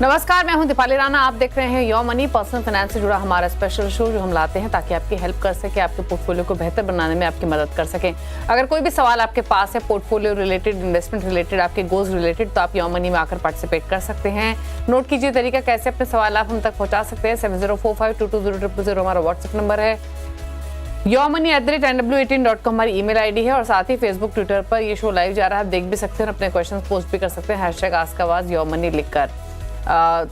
नमस्कार, मैं हूं दीपाली राणा। आप देख रहे हैं योर मनी, पर्सनल फाइनेंस से जुड़ा हमारा स्पेशल शो जो हम लाते हैं ताकि आपकी हेल्प कर सके, आपके पोर्टफोलियो को बेहतर बनाने में आपकी मदद कर सकें। अगर कोई भी सवाल आपके पास है पोर्टफोलियो रिलेटेड, इन्वेस्टमेंट रिलेटेड, आपके गोल्स रिलेटेड, तो आप योर मनी में आकर पार्टिसिपेट कर सकते हैं। नोट कीजिए तरीका कैसे अपने सवाल आप हम तक पहुंचा सकते हैं। 7045220000 हमारा व्हाट्सएप नंबर है। yourmoney@nw18.com हमारी ईमेल आईडी है और साथ ही फेसबुक ट्विटर पर ये शो लाइव जा रहा है, आप देख भी सकते हैं, अपने क्वेश्चन पोस्ट भी कर सकते हैं #AskAwaz yourmoney लिखकर।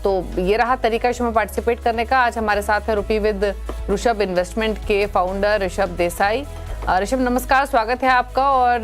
तो ये रहा तरीका शो में पार्टिसिपेट करने का। आज हमारे साथ है रुपी विद ऋषभ इन्वेस्टमेंट के फाउंडर ऋषभ देसाई। ऋषभ नमस्कार, स्वागत है आपका। और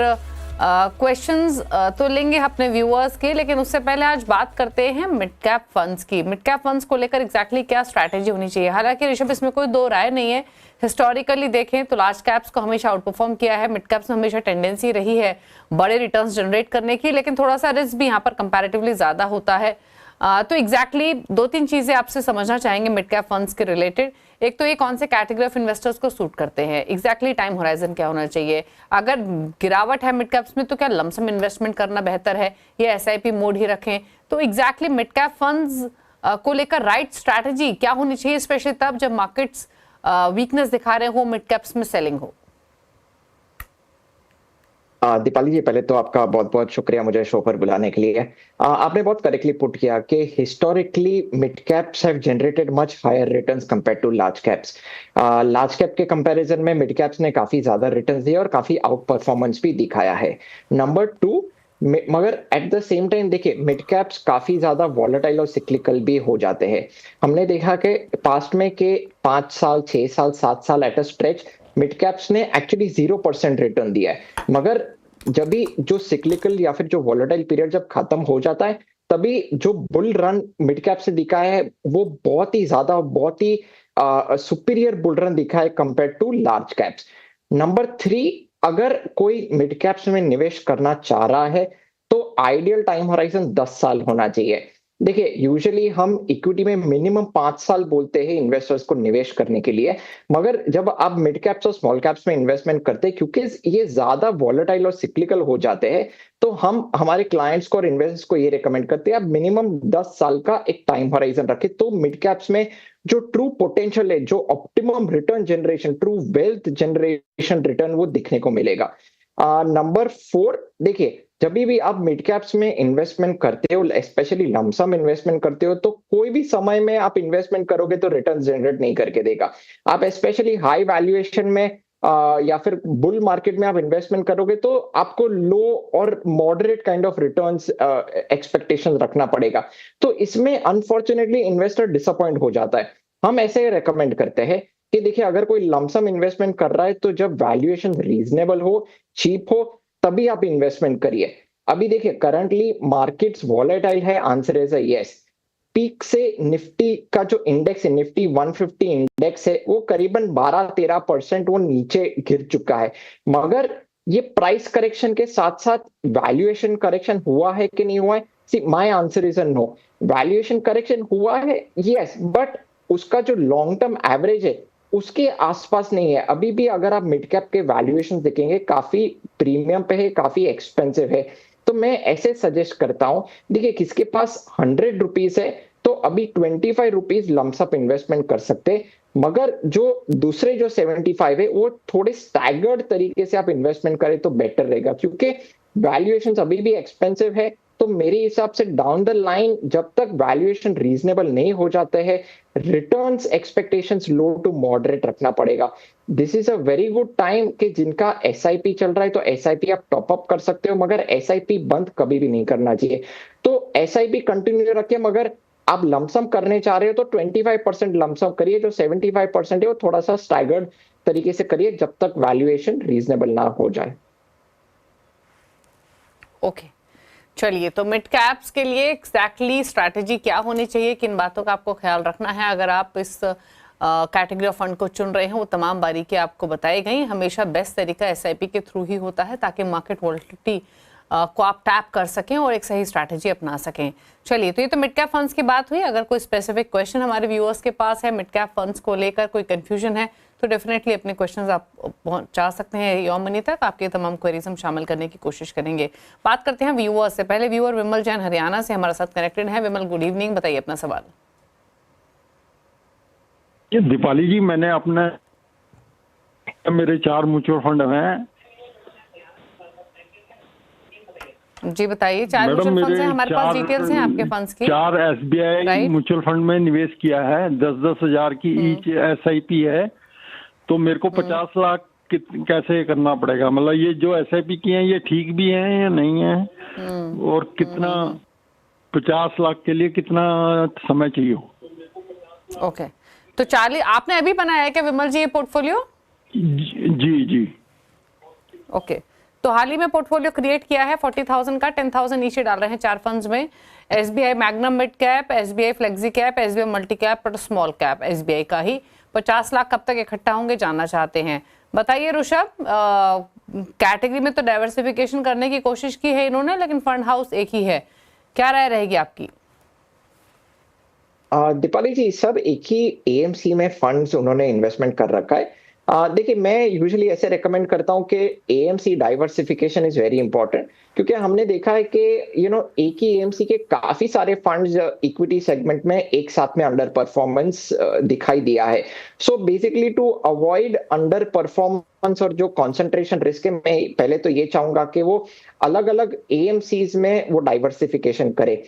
क्वेश्चंस तो लेंगे अपने व्यूअर्स के, लेकिन उससे पहले आज बात करते हैं मिड कैप फंड्स की। मिड कैप फंड्स को लेकर एग्जैक्टली क्या स्ट्रैटेजी होनी चाहिए। हालांकि ऋषभ इसमें कोई दो राय नहीं है, हिस्टोरिकली देखें तो लार्ज कैप्स को हमेशा आउट परफॉर्म किया है, मिड कैप्स में हमेशा टेंडेंसी रही है बड़े रिटर्न्स जनरेट करने की, लेकिन थोड़ा सा रिस्क भी यहाँ पर कंपैरेटिवली ज्यादा होता है। तो एग्जैक्टली दो तीन चीजें आपसे समझना चाहेंगे मिड कैप फंड्स के रिलेटेड। एक तो ये कौन से कैटेगरी ऑफ इन्वेस्टर्स को सूट करते हैं, एग्जैक्टली टाइम होराइजन क्या होना चाहिए, अगर गिरावट है मिड कैप्स में तो क्या लमसम इन्वेस्टमेंट करना बेहतर है या एसआईपी मोड ही रखें। तो एग्जैक्टली मिड कैप फंड्स को लेकर राइट स्ट्रैटेजी क्या होनी चाहिए, स्पेशली तब जब मार्केट्स वीकनेस दिखा रहे हो, मिड कैप्स में सेलिंग हो। दीपाली जी, पहले तो आपका बहुत बहुत शुक्रिया मुझे शो पर बुलाने के लिए। आपने बहुत करेक्टली पुट किया कि historically mid caps have generated much higher returns compare to large caps. Large cap के कंपैरिजन में मिड कैप्स ने काफी ज्यादा रिटर्न्स दिए और काफी आउट परफॉर्मेंस भी दिखाया है। नंबर 2, मगर एट द सेम टाइम देखिए मिड कैप्स काफी ज्यादा वॉलेटाइल और सिक्लिकल भी हो जाते हैं। हमने देखा कि पास्ट में के 5 साल 6 साल 7 साल at a stretch mid caps ने एक्चुअली 0% रिटर्न दिया है, मगर जब भी जो सिक्लिकल या फिर जो वॉलेटाइल पीरियड जब खत्म हो जाता है तभी जो बुल रन मिड कैप से दिखा है वो बहुत ही ज्यादा, बहुत ही सुपीरियर बुल रन दिखा है compare to large caps. Number 3, अगर कोई मिड कैप्स में निवेश करना चाह रहा है तो आइडियल टाइम होराइजन 10 साल होना चाहिए। देखिए यूजुअली हम इक्विटी में मिनिमम 5 साल बोलते हैं इन्वेस्टर्स को निवेश करने के लिए, मगर जब आप मिड कैप्स और स्मॉल कैप्स में इन्वेस्टमेंट करते हैं क्योंकि ये ज्यादा वॉलेटाइल और सिक्लिकल हो जाते हैं, तो हम हमारे क्लाइंट्स को और इन्वेस्टर्स को ये रिकमेंड करते हैं आप मिनिमम 10 साल का एक टाइम होराइजन रखें, तो मिड कैप्स में जो ट्रू पोटेंशियल है, जो optimum return generation, true wealth generation return वो दिखने को मिलेगा। नंबर 4, देखिए जब भी आप मिड कैप्स में इन्वेस्टमेंट करते हो, स्पेशली लमसम इन्वेस्टमेंट करते हो, तो कोई भी समय में आप इन्वेस्टमेंट करोगे तो रिटर्न जनरेट नहीं करके देगा। आप स्पेशली हाई वैल्यूएशन में या फिर बुल मार्केट में आप इन्वेस्टमेंट करोगे तो आपको लो और moderate kind of returns expectation रखना पड़ेगा, तो इसमें अनफॉर्चुनेटली इन्वेस्टर डिसअपॉइंट हो जाता है। हम ऐसे रेकमेंड करते हैं कि देखिए अगर कोई लमसम इन्वेस्टमेंट कर रहा है तो जब वैल्यूएशन रीजनेबल हो, चीप हो, तभी आप इन्वेस्टमेंट करिए। अभी देखिए करंटली मार्केट्स वॉलेटाइल है, आंसर इज यस। पीक से निफ्टी का जो इंडेक्स है, निफ्टी 150 इंडेक्स है, वो करीबन 12-13% वो नीचे गिर चुका है, मगर ये प्राइस करेक्शन के साथ साथ वैल्यूएशन करेक्शन हुआ है कि नहीं हुआ है? See my answer is no. Valuation correction हुआ है यस, बट उसका जो लॉन्ग टर्म एवरेज है उसके आसपास नहीं है। अभी भी अगर आप मिड कैप के वैल्यूएशन देखेंगे काफी प्रीमियम पे है, काफी एक्सपेंसिव है, तो मैं ऐसे सजेस्ट करता हूं, देखिए किसके पास 100 रुपीज है तो अभी 25 रुपीज लमसम इन्वेस्टमेंट कर सकते, मगर जो दूसरे जो 75 है वो थोड़े स्टैगर्ड तरीके से आप इन्वेस्टमेंट करें तो बेटर रहेगा, क्योंकि वैल्यूएशन अभी भी एक्सपेंसिव है। तो मेरे हिसाब से डाउन द लाइन जब तक वैल्यूएशन रीजनेबल नहीं हो जाते हैं, returns expectations low to moderate रखना पड़ेगा। This is a very good time कि जिनका एसआईपी चल रहा है तो एसआईपी आप टॉप अप कर सकते हो, मगर एसआईपी बंद कभी भी नहीं करना चाहिए। तो एसआईपी कंटिन्यू रखिए, मगर आप लमसम करने चाह रहे हो तो 25% लमसम करिए, जो 75% है वो थोड़ा सा स्टैगर्ड तरीके से करिए जब तक वैल्यूएशन रीजनेबल ना हो जाए। ओके, चलिए, तो मिड कैप्स के लिए एग्जैक्टली स्ट्रैटेजी क्या होनी चाहिए, किन बातों का आपको ख्याल रखना है अगर आप इस कैटेगरी ऑफ फंड को चुन रहे हैं, वो तमाम बारीकी आपको बताई गई। हमेशा बेस्ट तरीका एसआईपी के थ्रू ही होता है ताकि मार्केट वॉलेटिलिटी को आप टैप कर सकें और एक सही स्ट्रैटेजी अपना सकें। चलिए, तो ये तो मिड कैप फंड्स की बात हुई। अगर कोई स्पेसिफिक क्वेश्चन हमारे व्यूअर्स के पास है मिड कैप फंड्स को लेकर, कोई कंफ्यूजन है, तो डेफिनेटली अपने क्वेश्चंस आप पहुंचा सकते हैं योर मनी तक। आपके तमाम क्वेरीज हम शामिल करने की कोशिश करेंगे। बात करते हैं व्यूअर से। पहले व्यूअर विमल जैन हरियाणा से हमारे साथ कनेक्टेड है। विमल, गुड इवनिंग, बताइए अपना सवाल। दीपाली जी, मैंने अपने मेरे 4 म्यूचुअल फंड हैं। जी बताइए, 4 म्यूचुअल फंड्स हैं, हमारे पास डिटेल्स हैं आपके फंड्स की। 4 SBI म्यूचुअल फंड में निवेश किया है, 10-10 हजार की ईच SIP है। तो मेरे को 50 लाख कैसे करना पड़ेगा? मतलब ये जो SIP की है ये ठीक भी है या नहीं है? और कितना 50 लाख के लिए कितना समय चाहिए? ओके, तो 40 आपने अभी बनाया है क्या विमल जी ये पोर्टफोलियो? जी। ओके, तो हाल ही में पोर्टफोलियो क्रिएट किया है 40,000 का, 10,000 नीचे डाल रहे हैं 4 फंड्स में। SBI magnum mid cap, SBI flexi cap, SBI multi cap और स्मॉल कैप SBI का ही। 50 लाख कब तक इकट्ठा होंगे जानना चाहते हैं। बताइए ऋषभ, कैटेगरी में तो डाइवर्सिफिकेशन करने की कोशिश की है इन्होंने, लेकिन फंड हाउस एक ही है, क्या राय रहेगी आपकी? दीपाली जी, सब एक ही AMC में फंड्स उन्होंने इन्वेस्टमेंट कर रखा है। देखिए, मैं यूजुअली ऐसे रेकमेंड करता हूं कि AMC diversification is very important, क्योंकि हमने देखा है कि एक ही AMC के काफी सारे फंड्स इक्विटी सेगमेंट में एक साथ में अंडर परफॉर्मेंस दिखाई दिया है। So basically to avoid underperformance और जो कॉन्सेंट्रेशन रिस्क है, मैं पहले तो ये चाहूंगा कि वो अलग अलग AMCs में वो डाइवर्सिफिकेशन करे।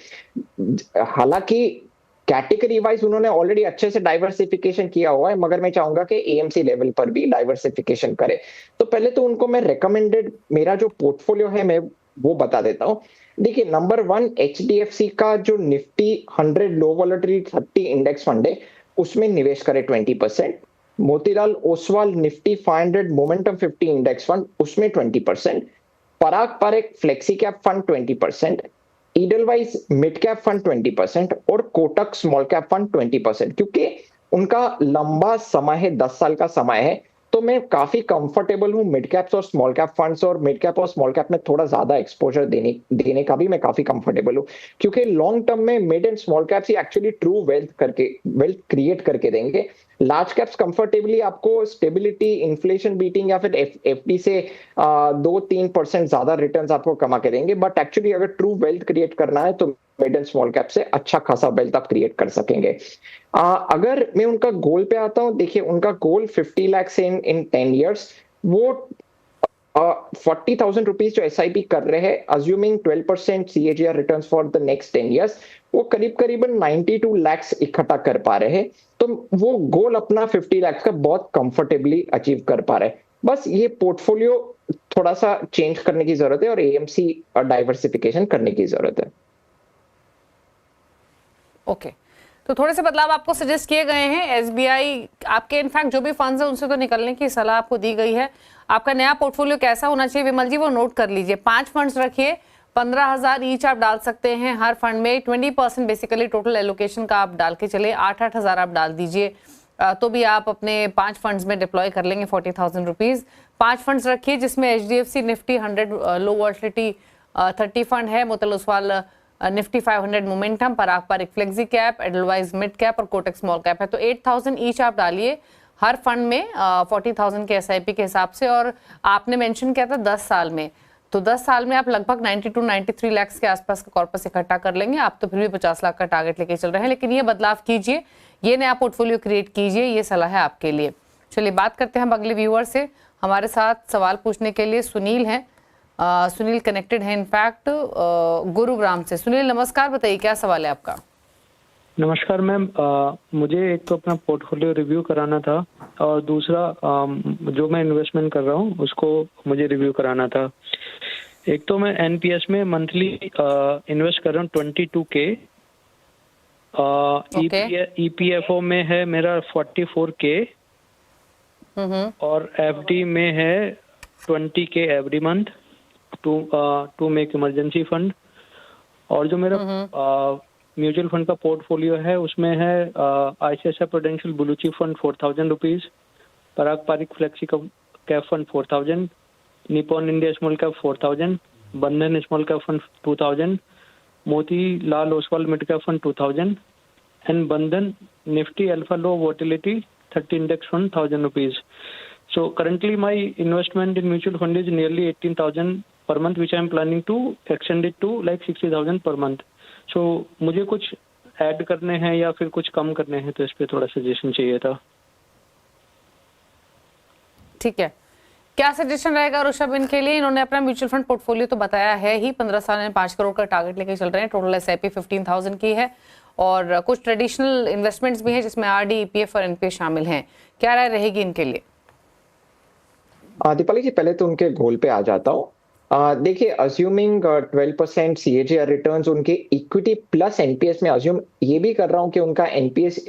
हालांकि कैटेगरी वाइज उन्होंने ऑलरेडी अच्छे से डाइवर्सिफिकेशन किया हुआ है, मगर मैं चाहूंगा कि AMC लेवल पर भी डाइवर्सिफिकेशन करे। तो पहले तो उनको मैं रेकमेंडेड मेरा जो पोर्टफोलियो है मैं वो बता देता हूं। देखिए, नंबर 1 HDFC का जो Nifty 100 low volatility 30 index fund है उसमें निवेश करे 20%। Motilal Oswal Nifty 500 momentum 50 index fund उसमें 20%। Parag Parekh flexi cap fund 20%। Edelweiss mid cap fund 20% और कोटक स्मॉल कैप फंड 20%। क्योंकि उनका लंबा समय है, 10 साल का समय है, तो मैं काफी कंफर्टेबल हूं मिड कैप्स और स्मॉल कैप फंड्स, और मिड कैप और स्मॉल कैप में थोड़ा ज्यादा एक्सपोजर देने का भी मैं काफी कंफर्टेबल हूं, क्योंकि लॉन्ग टर्म में mid and small caps he actually true wealth create करके देंगे। लार्ज कैप्स कंफर्टेबली आपको स्टेबिलिटी, इन्फ्लेशन बीटिंग या फिर FD से 2-3% ज्यादा रिटर्न्स आपको कमा के देंगे। बट एक्चुअली अगर ट्रू वेल्थ क्रिएट करना है तो मिड एंड स्मॉल कैप से अच्छा खासा वेल्थ आप क्रिएट कर सकेंगे। अगर मैं उनका गोल पे आता हूं, देखिए उनका गोल 50 लाख इन 10 ईयर्स। वो 40,000 रुपीज जो SIP कर रहे हैं, assuming 12% CAGR returns for the next 10 years, वो करीबन 92 लाख इकट्ठा कर पा रहे हैं। तो वो गोल अपना 50 लाख का बहुत कंफर्टेबली अचीव कर पा रहे हैं। बस ये पोर्टफोलियो थोड़ा सा चेंज करने की जरूरत है और AMC डाइवर्सिफिकेशन करने की जरूरत है। ओके, तो थोड़े से बदलाव आपको सजेस्ट किए गए हैं। SBI आपके इनफैक्ट जो भी फंड्स है उनसे तो निकलने की सलाह आपको दी गई है। आपका नया पोर्टफोलियो कैसा होना चाहिए विमल जी, वो नोट कर लीजिए। 5 फंड्स रखिए, 15,000 ईच आप डाल सकते हैं हर फंड में। 20% बेसिकली टोटल एलोकेशन का आप डाल के चले, 8-8 हज़ार आप डाल दीजिए, तो भी आप अपने 5 फंड्स में डिप्लॉय कर लेंगे 40,000 रुपीज। 5 फंड्स रखिए जिसमें HDFC Nifty 100 low volatility 30 fund है, Motilal Oswal Nifty 500 momentum, Parag Parekh flexi cap, Edelweiss mid cap और कोटक स्मॉल कैप है। तो 8,000 ईच आप डालिए हर फंड में 40,000 के SIP के हिसाब से। और आपने मेंशन किया था 10 साल में, तो 10 साल में आप लगभग 92-93 लाख के आसपास का कॉर्पस इकट्ठा कर लेंगे। आप तो फिर भी 50 लाख का टारगेट लेके चल रहे हैं, लेकिन ये बदलाव कीजिए, ये नया पोर्टफोलियो क्रिएट कीजिए, ये सलाह है आपके लिए। चलिए बात करते हैं हम अगले व्यूअर से। हमारे साथ सवाल पूछने के लिए सुनील हैं। सुनील कनेक्टेड है इनफैक्ट गुरुग्राम से। सुनील नमस्कार, बताइए क्या सवाल है आपका? नमस्कार मैम, मुझे एक तो अपना पोर्टफोलियो रिव्यू कराना था और दूसरा जो मैं इन्वेस्टमेंट कर रहा हूँ उसको मुझे रिव्यू कराना था। एक तो मैं NPS में मंथली इन्वेस्ट कर रहा हूँ 22K, EPFO में है मेरा 44K और FD में है 20K every month to make emergency fund. और जो मेरा म्यूचुअल फंड का पोर्टफोलियो है उसमें है ICICI Prudential blue chip fund 4,000 rupees, Parag Parekh flexi cap fund 4,000, Nippon India small cap 4,000, Bandhan small cap fund 2,000, Motilal Oswal mid cap fund 2,000 and Bandhan Nifty alpha low volatility 30 index fund, 1,000 rupees. So currently my investment in mutual fund is nearly 18,000 per month, which I am planning to extend it to like 60,000 per month. So मुझे कुछ add करने हैं या फिर कुछ कम करने हैं, तो इस पे थोड़ा सजेशन चाहिए था। ठीक है, क्या सजेशन रहेगा ऋषभ इनके लिए? इन्होंने अपना म्यूचुअल फंड पोर्टफोलियो तो बताया है ही, 15 साल में 5 करोड़ का टारगेट लेके चल रहे हैं। टोटल एसआईपी 15,000 की है और कुछ ट्रेडिशनल इन्वेस्टमेंट्स भी हैं जिसमें आरडी, ईपीएफ और एनपीएस शामिल हैं। क्या राय रहेगी इनके लिए? दीपाली जी, पहले तो उनके गोल पे आ जाता हूँ। देखिए, अज्यूमिंग 12% सीएजीआर रिटर्न्स उनके इक्विटी प्लस एनपीएस में, अज्यूम ये भी कर रहा हूँ कि उनका एनपीएस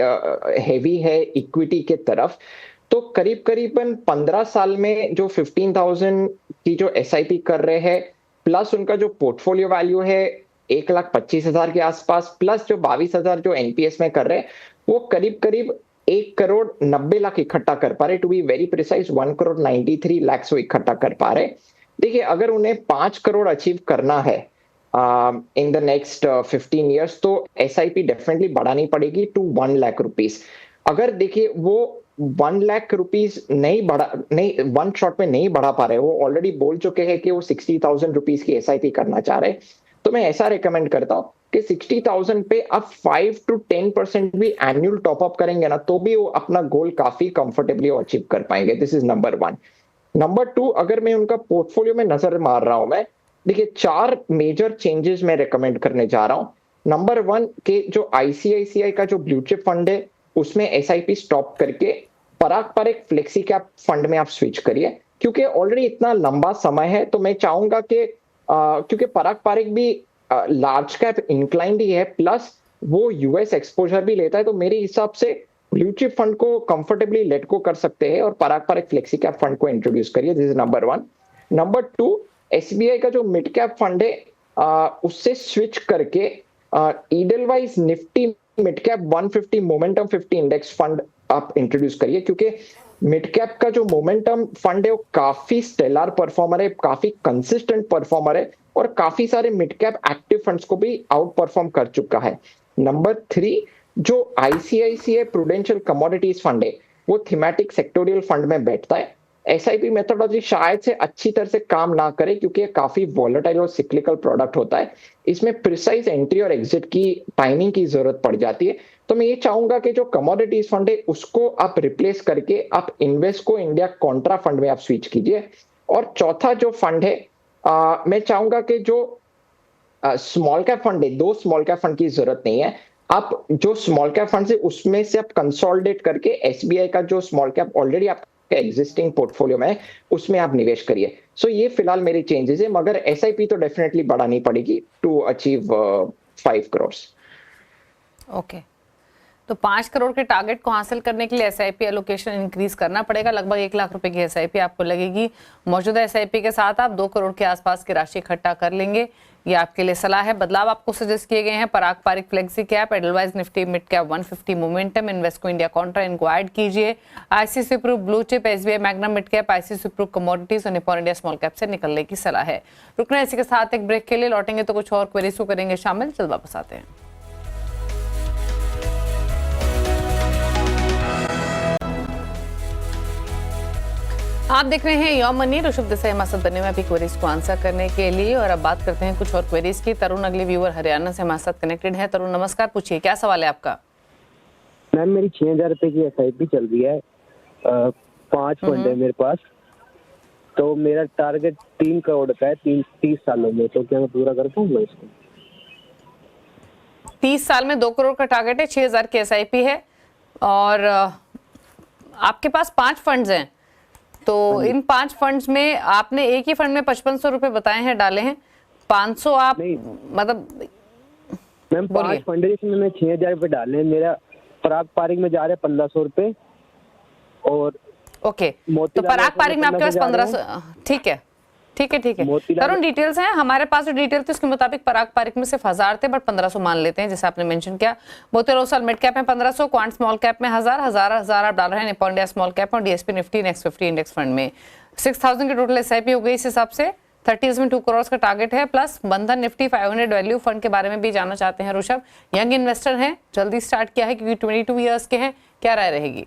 हेवी है इक्विटी के तरफ, तो करीब करीबन 15 साल में जो 15,000 की जो एसआईपी कर रहे हैं प्लस उनका जो पोर्टफोलियो वैल्यू है 1,25,000 के आसपास, प्लस जो 22,000 जो एनपीएस में कर रहे हैं, वो करीब करीब 1,90,00,000 इकट्ठा कर पा रहे। टू बी वेरी प्रिसाइज 1,93,00,000 वो इकट्ठा कर पा रहे। देखिए, अगर उन्हें 5 करोड़ अचीव करना है इन द नेक्स्ट 15 ईयर्स, तो एसआईपी डेफिनेटली बढ़ानी पड़ेगी टू 1 लाख रुपीस। अगर देखिए वो 1 लाख रुपीस नहीं वन शॉट में नहीं बढ़ा पा रहे, वो ऑलरेडी बोल चुके हैं कि वो 60,000 रुपीस की एसआईपी करना चाह रहे, तो मैं ऐसा रिकमेंड करता हूँ कि 60,000 पे आप 5 to 10% भी एनुअल टॉपअप करेंगे ना, तो भी वो अपना गोल काफी कंफर्टेबली अचीव कर पाएंगे। This is number 1। नंबर 2, अगर मैं उनका पोर्टफोलियो में नजर मार रहा हूं, मैं देखिए 4 मेजर चेंजेस मैं रिकमेंड करने जा रहा हूं। नंबर 1 के जो आईसीआईसीआई का जो ब्लू चिप फंड है उसमें एसआईपी स्टॉप करके पराग पारिक फ्लेक्सी कैप फंड में आप स्विच करिए, क्योंकि ऑलरेडी इतना लंबा समय है। तो मैं चाहूंगा कि क्योंकि पराग पारिक भी लार्ज कैप इंक्लाइंड ही है, प्लस वो यूएस एक्सपोजर भी लेता है, तो मेरे हिसाब से ब्लू चिप फंड को कंफर्टेबली लेट को कर सकते हैं और पराग पारिक फ्लेक्सी कैप फंड को इंट्रोड्यूस करिए। This is number 1। Number 2, SBI का जो मिड कैप फंड है उससे स्विच करके Edelweiss Nifty mid cap 150 momentum 50 index fund आप इंट्रोड्यूस करिए, क्योंकि मिड कैप का जो मोमेंटम फंड है वो काफी स्टेलर परफॉर्मर है, काफी कंसिस्टेंट परफॉर्मर है और काफी सारे मिड कैप एक्टिव फंड्स को भी आउट परफॉर्म कर चुका है। नंबर 3, जो आईसीआईसीआई प्रूडेंशियल कमोडिटीज फंड है वो थीमेटिक सेक्टोरियल फंड में बैठता है। एसआईपी मेथोडोलॉजी शायद से अच्छी तरह से काम ना करे, क्योंकि ये काफी वॉलेटाइल और सिक्लिकल प्रोडक्ट होता है। इसमें प्रिसाइज एंट्री और एग्जिट की टाइमिंग की जरूरत पड़ जाती है। तो मैं ये चाहूंगा कि जो कमोडिटीज फंड है उसको आप रिप्लेस करके आप इन्वेस्को इंडिया कॉन्ट्रा फंड में आप स्विच कीजिए। और चौथा जो फंड है मैं चाहूंगा कि जो स्मॉल कैप फंड है, 2 स्मॉल कैप फंड की जरूरत नहीं है। आप जो स्मॉल कैप फंड है उसमें से आप कंसोलिडेट करके एसबीआई का जो स्मॉल कैप ऑलरेडी आपका एग्जिस्टिंग पोर्टफोलियो में है उसमें आप निवेश करिए। सो ये फिलहाल मेरी चेंजेस है, मगर एसआईपी तो डेफिनेटली बढ़ानी पड़ेगी टू अचीव 5 करोड़। ओके, तो 5 करोड़ के टारगेट को हासिल करने के लिए एसआईपी एलोकेशन इंक्रीज करना पड़ेगा। लगभग 1 लाख रुपए की एसआईपी आपको लगेगी। मौजूदा एसआईपी के साथ आप 2 करोड़ के आसपास की राशि इकट्ठा कर लेंगे। ये आपके लिए सलाह है। बदलाव आपको सजेस्ट किए गए हैं Parag Parikh flexi cap, Edelweiss Nifty mid cap 150 momentum, Invesco India contra, इनको ऐड कीजिए। ICICI Pru blue chip, SBI Magnum mid cap, ICICI Pru commodities और निप्पॉन इंडिया स्मॉल कैप से निकलने की सलाह है। रुकना इसी के साथ एक ब्रेक के लिए, लौटेंगे तो कुछ और क्वेरीज को करेंगे शामिल। जल्द वापस आते हैं। आप देख रहे हैं योर मनी। ऋषभ देसाई हमारे साथ बने हुए अभी क्वेरीज को आंसर करने के लिए, और अब बात करते हैं कुछ और क्वेरीज की। तरुण अगले व्यूअर हरियाणा से हमारे साथ कनेक्टेड है। तरुण नमस्कार, पूछिए क्या सवाल है आपका? मैम, मेरी 6,000 रुपए की एसआईपी चल रही है, 5 फंड है मेरे पास, तो मेरा टारगेट 3 करोड़ का है 30 सालों में, तो क्या मैं पूरा कर पाऊंगा इसको? 30 साल में 2 करोड़ का टारगेट है, 6,000 की एसआईपी है और आपके पास 5 फंड्स हैं। तो इन 5 फंड्स में आपने एक ही फंड में 5500 रुपए बताए हैं, डाले हैं 500 आप मतलब मैम 5 फंड है जिसमें मैं 6,000 रुपए डाले हैं। मेरा पराग पारिक में जा रहे हैं 1,500 रुपए और ओके, तो पराग पारिक में आपके पास 1500। ठीक है ठीक है ठीक है तरुण, डिटेल्स हैं हमारे पास। जो डिटेल थी उसके मुताबिक पराग पारिक में सिर्फ 1000 थे, बट 1500 मान लेते हैं जैसे आपने मेंशन किया। मोतीलाल ओसवाल मिड कैप में 1500, क्वांट स्मॉल कैप में 1000 आप डाल रहे हैं निप्पॉन इंडिया स्मॉल कैप और DSP Nifty next 50 index fund में। 6000 की टोटल एसआईपी हो गई इस हिसाब से। 30 में 2 करोड़ का टारगेट है, प्लस बंधन निफ्टी 500 वैल्यू फंड के बारे में भी जानना चाहते हैं ऋषभ। यंग इन्वेस्टर हैं, जल्दी स्टार्ट किया है क्योंकि 22 ईयर्स के हैं, क्या राय रहेगी?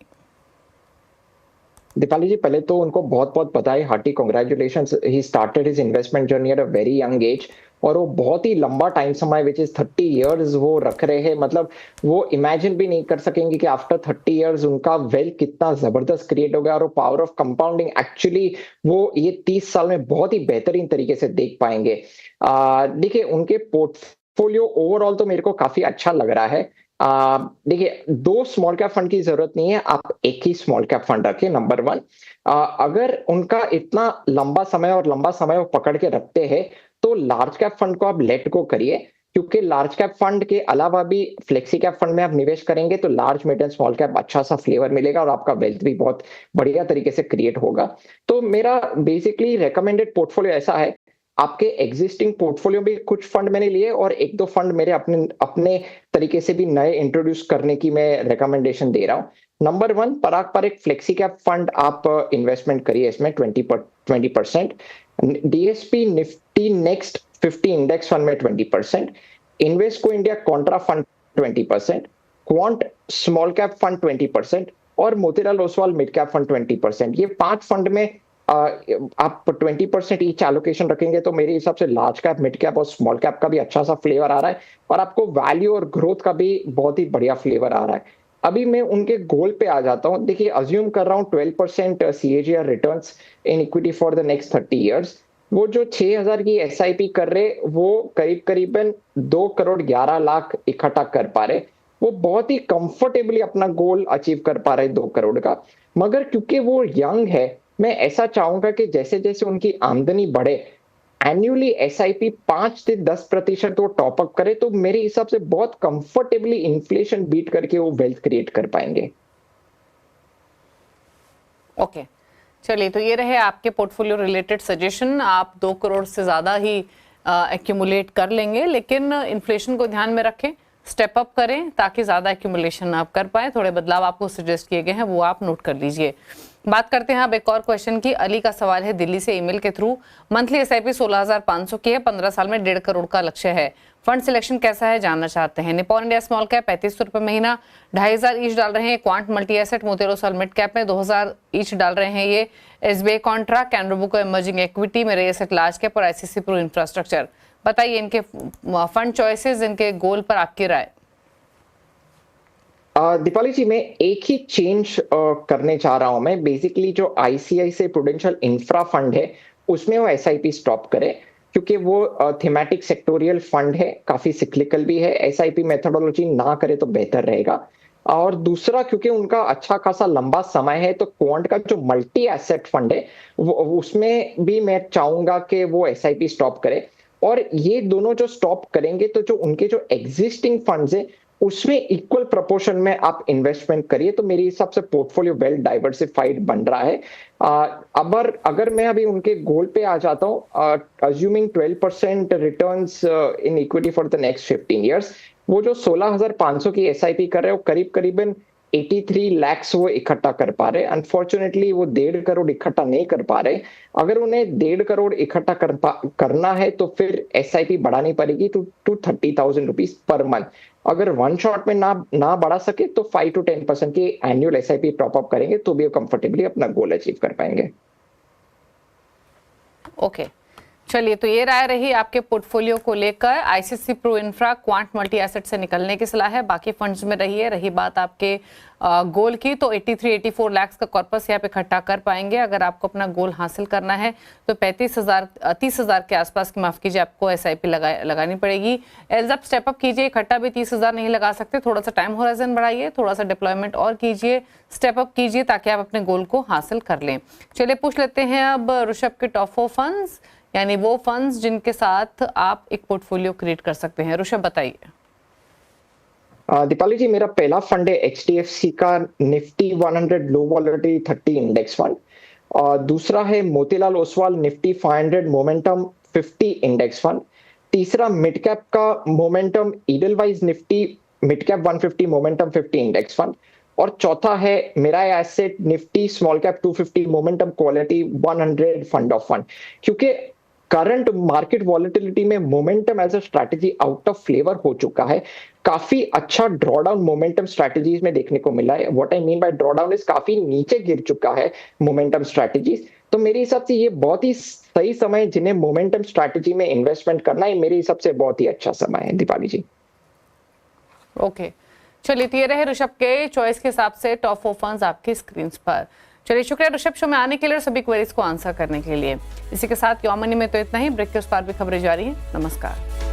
दीपाली जी, पहले तो उनको बहुत बहुत बधाई, hearty congratulations. He started his investment journey at a very young age, और वो बहुत ही लंबा टाइम समय विच इज 30 इयर्स वो रख रहे हैं। मतलब वो इमेजिन भी नहीं कर सकेंगे कि आफ्टर 30 इयर्स उनका वेल्थ कितना जबरदस्त क्रिएट हो गया, और वो पावर ऑफ कंपाउंडिंग एक्चुअली वो ये 30 साल में बहुत ही बेहतरीन तरीके से देख पाएंगे। देखिए, उनके पोर्टफोलियो ओवरऑल तो मेरे को काफी अच्छा लग रहा है। देखिए, 2 स्मॉल कैप फंड की जरूरत नहीं है, आप एक ही स्मॉल कैप फंड रखें, नंबर 1। अगर उनका इतना लंबा समय और लंबा समय वो पकड़ के रखते हैं, तो लार्ज कैप फंड को आप लेट गो करिए, क्योंकि लार्ज कैप फंड के अलावा भी फ्लेक्सी कैप फंड में आप निवेश करेंगे तो large mid and small cap अच्छा सा फ्लेवर मिलेगा, और आपका वेल्थ भी बहुत बढ़िया तरीके से क्रिएट होगा। तो मेरा बेसिकली रेकमेंडेड पोर्टफोलियो ऐसा है, आपके एग्जिस्टिंग पोर्टफोलियो में कुछ फंड मैंने लिए, और 1-2 फंड मेरे अपने अपने तरीके से भी नए इंट्रोड्यूस करने की मैं रिकमेंडेशन दे रहा हूँ। नंबर 1, पराग पर एक फ्लेक्सी कैप फंड आप इन्वेस्टमेंट करिए, इसमें 20%। DSP Nifty next 50 index fund में 20%, Invesco India Contra fund 20%, quant small cap fund 20%, और Motilal Oswal mid cap fund 20%। ये 5 फंड में आप 20% ईच एलोकेशन रखेंगे तो मेरे हिसाब से लार्ज कैप, मिड कैप और स्मॉल कैप का भी अच्छा सा फ्लेवर आ रहा है, और आपको वैल्यू और ग्रोथ का भी बहुत ही बढ़िया फ्लेवर आ रहा है। अभी मैं उनके गोल पे आ जाता हूं। देखिए, अज्यूम कर रहा हूं 12% CAGR returns in equity for the next 30 years. वो जो 6000 की SIP कर रहे, वो करीबन 2 करोड़ 11 लाख इकट्ठा कर पा रहे। वो बहुत ही कंफर्टेबली अपना गोल अचीव कर पा रहे 2 करोड़ का। मगर क्योंकि वो यंग है, मैं ऐसा चाहूंगा कि जैसे जैसे उनकी आमदनी बढ़े, एन्युअली SIP 5 से 10% वो टॉप अप करे, तो मेरे हिसाब से बहुत कंफर्टेबली इन्फ्लेशन बीट करके वो वेल्थ क्रिएट कर पाएंगे। ओके, चलिए, तो ये रहे आपके पोर्टफोलियो रिलेटेड सजेशन। आप 2 करोड़ से ज्यादा ही एक्यूमुलेट कर लेंगे, लेकिन इन्फ्लेशन को ध्यान में रखें, स्टेप अप करें ताकि ज्यादा एक्यूमुलेशन आप कर पाए। थोड़े बदलाव आपको सजेस्ट किए गए हैं, वो आप नोट कर लीजिए। बात करते हैं अब एक और क्वेश्चन की। अली का सवाल है दिल्ली से, ईमेल के थ्रू। मंथली SIP 16,500 की है, 15 साल में 1.5 करोड़ का लक्ष्य है। फंड सिलेक्शन कैसा है जानना चाहते हैं। निपॉन इंडिया स्मॉल कैप 3500 रुपए महीना, 2,500 ईच डाल रहे हैं। Quant Multi asset Motilal Oswal mid cap में 2,000 ईच डाल रहे हैं ये। SBI कॉन्ट्रा, कैनरा बुको इमर्जिंग इक्विटी, मेरे एसेट लार्ज कैप और ICICI प्रू इंफ्रास्ट्रक्चर। बताइए इनके फंड चॉइसेस, इनके गोल पर आपकी राय। दीपाली जी, मैं एक ही चेंज करने चाह रहा हूं। मैं बेसिकली जो ICICI प्रूडेंशियल इंफ्रा फंड है उसमें वो SIP स्टॉप करे, क्योंकि वो थीमेटिक सेक्टोरियल फंड है, काफी सिक्लिकल भी है। SIP मेथोडोलॉजी ना करे तो बेहतर रहेगा। और दूसरा, क्योंकि उनका अच्छा खासा लंबा समय है, तो क्वांट का जो मल्टी एसेट फंड है वो उसमें भी मैं चाहूंगा कि वो SIP स्टॉप करे। और ये दोनों जो स्टॉप करेंगे तो जो उनके जो एग्जिस्टिंग फंड्स है उसमें इक्वल प्रोपोर्शन में आप इन्वेस्टमेंट करिए, तो मेरे हिसाब से पोर्टफोलियो वेल डाइवर्सिफाइड बन रहा है। अगर मैं अभी उनके गोल पे आ जाता हूँ, assuming 12% returns in equity for the next 15 years, वो जो 16,500 की SIP कर रहे हो, करीबन 83 lakhs वो इकट्ठा कर पा रहे। अनफॉर्चुनेटली वो 1.5 करोड़ इकट्ठा नहीं कर पा रहे। अगर उन्हें 1.5 करोड़ इकट्ठा करना है तो फिर SIP बढ़ानी पड़ेगी टू 30,000 रुपीज पर मंथ। अगर वन शॉट में ना बढ़ा सके तो 5 to 10% की एनुअल SIP टॉप अप करेंगे तो भी कंफर्टेबली अपना गोल अचीव कर पाएंगे। ओके, चलिए, तो ये राय रही आपके पोर्टफोलियो को लेकर। ICICI Pru Infra, Quant Multi Asset से निकलने की सलाह है, बाकी फंड्स में रही बात आपके गोल की, तो 83-84 लाख का कॉर्पस यहाँ पे इकट्ठा कर पाएंगे। अगर आपको अपना गोल हासिल करना है तो 30,000 के आसपास की, माफ कीजिए, आपको SIP लगानी पड़ेगी। एल्जअप स्टेप अप कीजिए, इकट्ठा भी 30,000 नहीं लगा सकते, थोड़ा सा टाइम होराइजन बढ़ाइए, थोड़ा सा डिप्लॉयमेंट और कीजिए, स्टेप अप कीजिए ताकि आप अपने गोल को हासिल कर लें। चलिए, पूछ लेते हैं अब ऋषभ के टॉप 4 फंड्स, यानी वो फंड्स जिनके साथ आप एक पोर्टफोलियो क्रिएट कर सकते हैं। ऋषभ, बताइए। दीपाली जी, मेरा पहला फंड है HDFC का Nifty 100 low volatility 30 index fund, और दूसरा है Motilal Oswal Nifty 500 momentum 50 index fund, तीसरा मिड कैप का momentum Edelweiss Nifty mid cap 150 momentum 50 index fund, और चौथा है Mirae Asset Nifty small cap 250 momentum quality 100 fund of fund. क्योंकि करंट मार्केट वॉलेटिलिटी में momentum as a strategy out of flavour हो चुका है। काफी अच्छा ड्रॉडाउन मोमेंटम स्ट्रैटेजीज में देखने को मिला है। What I mean by drawdown is काफी नीचे गिर चुका है मोमेंटम स्ट्रैटेजीज। तो मेरे हिसाब से ये बहुत ही सही समय है जिन्हें मोमेंटम स्ट्रैटेजी में इन्वेस्टमेंट करना है, मेरे हिसाब से बहुत ही अच्छा समय है। दीपाली जी ओके, चलिए तो ये रहे ऋषभ के चॉइस के हिसाब से टॉप 4 फंड्स आपकी स्क्रीन पर। चलिए शुक्रिया ऋषभ शो में आने के लिए और सभी क्वेरीज को आंसर करने के लिए। इसी के साथ योर मनी में तो इतना ही। ब्रेक के उस पार भी खबरें जारी हैं। नमस्कार।